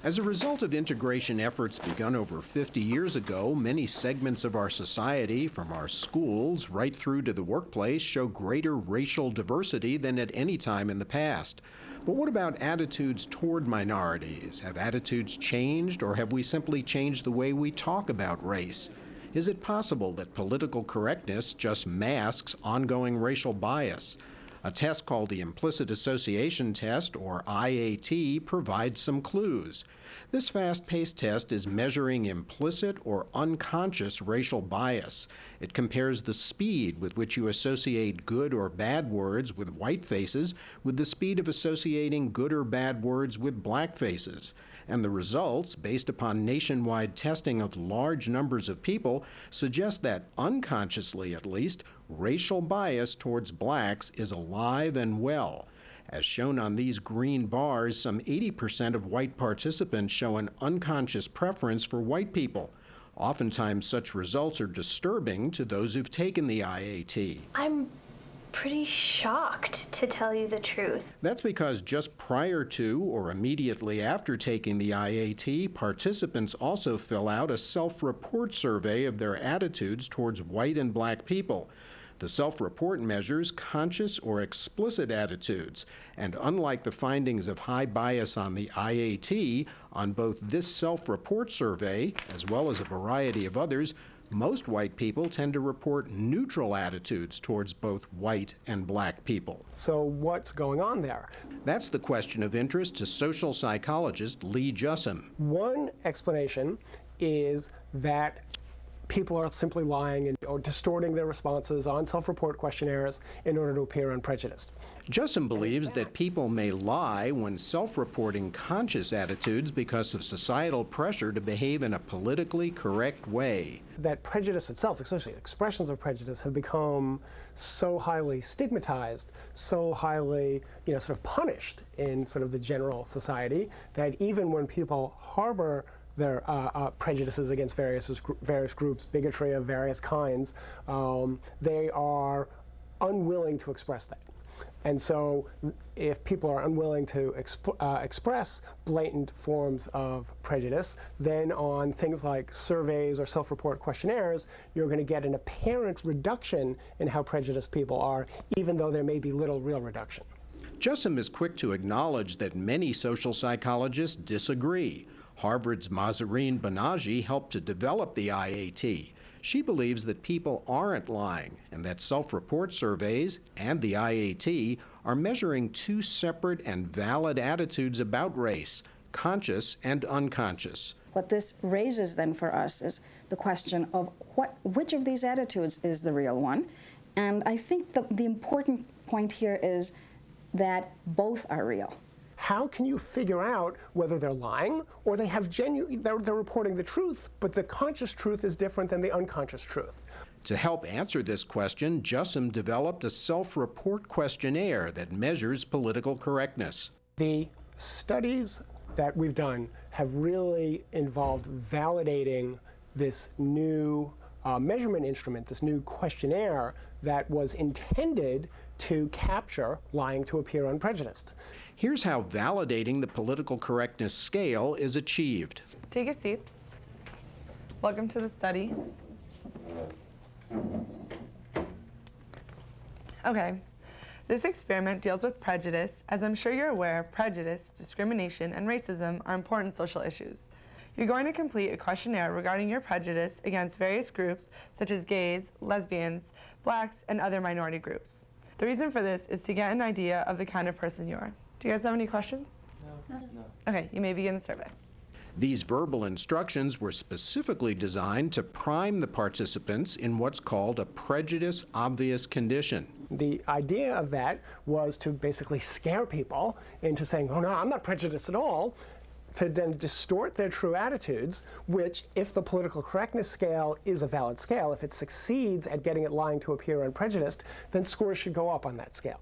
As a result of integration efforts begun over 50 years ago, many segments of our society, from our schools right through to the workplace, show greater racial diversity than at any time in the past. But what about attitudes toward minorities? Have attitudes changed, or have we simply changed the way we talk about race? Is it possible that political correctness just masks ongoing racial bias? A test called the Implicit Association Test, or IAT, provides some clues. This fast-paced test is measuring implicit or unconscious racial bias. It compares the speed with which you associate good or bad words with white faces with the speed of associating good or bad words with black faces. And the results, based upon nationwide testing of large numbers of people, suggest that, unconsciously at least, racial bias towards blacks is alive and well. As shown on these green bars, some 80% of white participants show an unconscious preference for white people. Oftentimes, such results are disturbing to those who've taken the IAT. I'm pretty shocked, to tell you the truth. That's because just prior to or immediately after taking the IAT, participants also fill out a self-report survey of their attitudes towards white and black people. The self-report measures conscious or explicit attitudes, and unlike the findings of high bias on the IAT, on both this self-report survey, as well as a variety of others, most white people tend to report neutral attitudes towards both white and black people. So what's going on there? That's the question of interest to social psychologist Lee Jussum. One explanation is that people are simply lying or distorting their responses on self-report questionnaires in order to appear unprejudiced. Jussum believes that people may lie when self-reporting conscious attitudes because of societal pressure to behave in a politically correct way. That prejudice itself, especially expressions of prejudice, have become so highly stigmatized, so highly, sort of punished in sort of the general society, that even when people harbor their prejudices against various groups, bigotry of various kinds, they are unwilling to express that. And so if people are unwilling to express blatant forms of prejudice, then on things like surveys or self-report questionnaires, you're going to get an apparent reduction in how prejudiced people are, even though there may be little real reduction. Jussum is quick to acknowledge that many social psychologists disagree. Harvard's Mahzarin Banaji helped to develop the IAT. She believes that people aren't lying and that self-report surveys and the IAT are measuring two separate and valid attitudes about race, conscious and unconscious. What this raises then for us is the question of which of these attitudes is the real one. And I think the important point here is that both are real. How can you figure out whether they're lying or they're reporting the truth, but the conscious truth is different than the unconscious truth? To help answer this question, Jussum developed a self-report questionnaire that measures political correctness. The studies that we've done have really involved validating this new measurement instrument, this new questionnaire that was intended to capture lying to appear unprejudiced. Here's how validating the political correctness scale is achieved. Take a seat. Welcome to the study. Okay, this experiment deals with prejudice. As I'm sure you're aware, prejudice, discrimination, and racism are important social issues. You're going to complete a questionnaire regarding your prejudice against various groups such as gays, lesbians, blacks, and other minority groups. The reason for this is to get an idea of the kind of person you are. Do you guys have any questions? No. Okay, you may begin the survey. These verbal instructions were specifically designed to prime the participants in what's called a prejudice-obvious condition. The idea of that was to basically scare people into saying, oh no, I'm not prejudiced at all, to then distort their true attitudes, which, if the political correctness scale is a valid scale, if it succeeds at getting it lying to appear unprejudiced, then scores should go up on that scale.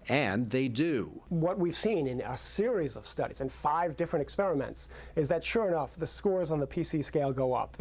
And they do. What we've seen in a series of studies, in 5 different experiments, is that sure enough, the scores on the PC scale go up.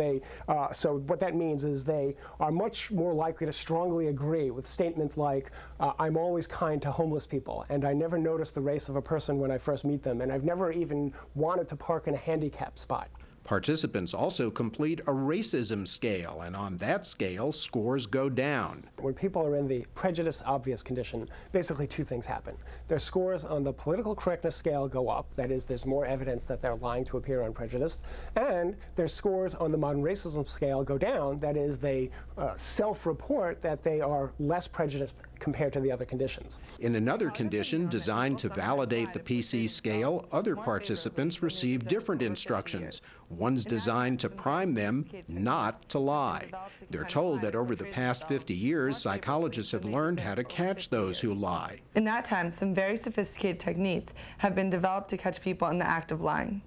So what that means is they are much more likely to strongly agree with statements like, I'm always kind to homeless people, and I never notice the race of a person when I first meet them, and I've never even wanted to park in a handicap spot. Participants also complete a racism scale, and on that scale, scores go down. When people are in the prejudice obvious condition, basically 2 things happen. Their scores on the political correctness scale go up, that is, there's more evidence that they're lying to appear unprejudiced, and their scores on the modern racism scale go down, that is, they self-report that they are less prejudiced compared to the other conditions. In another condition designed to validate the PC scale, other participants receive different instructions. One's designed to prime them not to lie. They're told that over the past 50 years, psychologists have learned how to catch those who lie. In that time, some very sophisticated techniques have been developed to catch people in the act of lying.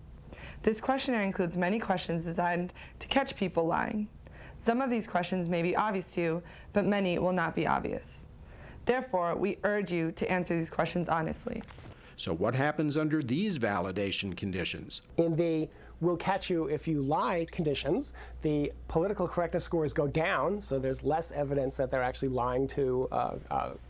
This questionnaire includes many questions designed to catch people lying. Some of these questions may be obvious to you, but many will not be obvious. Therefore, we urge you to answer these questions honestly. So what happens under these validation conditions? In the we'll catch you if you lie conditions, the political correctness scores go down, so there's less evidence that they're actually lying to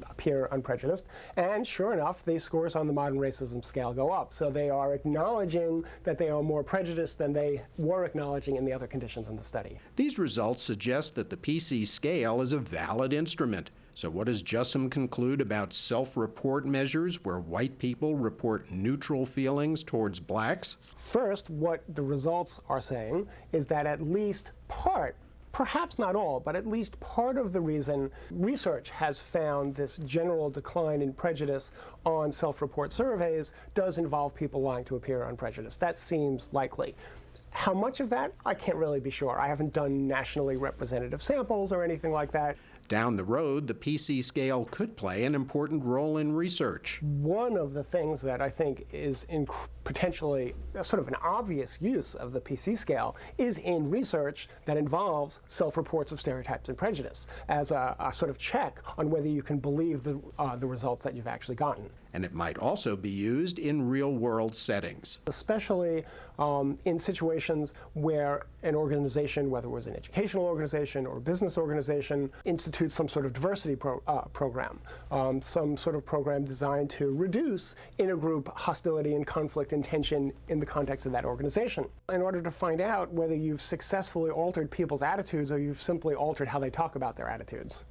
appear unprejudiced. And sure enough, the scores on the modern racism scale go up. So they are acknowledging that they are more prejudiced than they were acknowledging in the other conditions in the study. These results suggest that the PC scale is a valid instrument. So what does Jussum conclude about self-report measures where white people report neutral feelings towards blacks? First, what the results are saying is that at least part, perhaps not all, but at least part of the reason research has found this general decline in prejudice on self-report surveys does involve people lying to appear unprejudiced. That seems likely. How much of that? I can't really be sure. I haven't done nationally representative samples or anything like that. Down the road, the PC scale could play an important role in research. One of the things that I think is potentially sort of an obvious use of the PC scale is in research that involves self-reports of stereotypes and prejudice as a sort of check on whether you can believe the results that you've actually gotten. And it might also be used in real-world settings. Especially in situations where an organization, whether it was an educational organization or a business organization, institutes some sort of diversity program, some sort of program designed to reduce intergroup hostility and conflict and tension in the context of that organization. In order to find out whether you've successfully altered people's attitudes or you've simply altered how they talk about their attitudes.